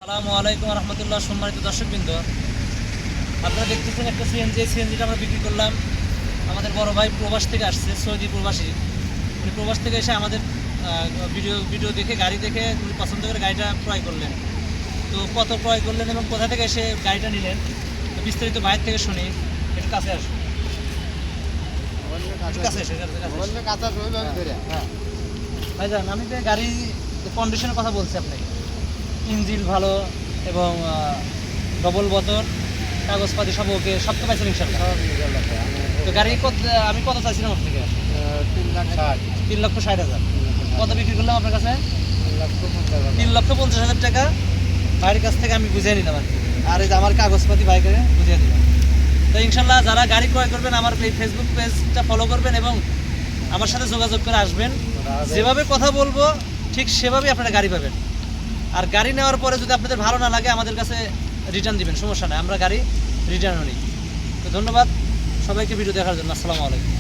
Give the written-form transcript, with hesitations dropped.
আসসালামু আলাইকুম রহমতুল্লাহ। সম্মানিত দর্শকবৃন্দ, আপনারা দেখতেছেন একটা সিএনজিটা আমরা বিক্রি করলাম। আমাদের বড় ভাই প্রবাস থেকে আসছে, সৌদি প্রবাসী। উনি প্রবাস থেকে এসে আমাদের ভিডিও দেখে, গাড়ি দেখে উনি পছন্দ করে গাড়িটা ক্রয় করলেন। তো কত ক্রয় করলেন এবং কোথা থেকে এসে গাড়িটা নিলেন, তো বিস্তারিত বাইরে থেকে শুনি। একটু কাছে আসুন, কাছে এসে হ্যাঁ ভাইজান, আমি যে গাড়ি কন্ডিশনের কথা বলছি আপনাকে। ইঞ্জিন ভালো এবং ডবল বোতল, কাগজপাতি সব ওকে, সব তো পাইছেন ইনশাল্লাহ? তো গাড়ি আমি কত চাইছিলাম আপনাকে? 3,60,000। কত বিক্রি করলাম আপনার কাছে? 3,50,000 টাকা ভাইয়ের কাছ থেকে আমি বুঝিয়ে নিলাম আর এই যে আমার কাগজপাতি ভাইকে বুঝিয়ে দিলাম। তো ইনশাল্লাহ যারা গাড়ি ক্রয় করবেন আমার এই ফেসবুক পেজটা ফলো করবেন এবং আমার সাথে যোগাযোগ করে আসবেন। যেভাবে কথা বলবো ঠিক সেভাবেই আপনারা গাড়ি পাবেন। আর গাড়ি নেওয়ার পরে যদি আপনাদের ভালো না লাগে আমাদের কাছে রিটার্ন দিবেন, সমস্যা নেই, আমরা গাড়ি রিটার্নও নিই। তো ধন্যবাদ সবাইকে ভিডিও দেখার জন্য। আসসালামু আলাইকুম।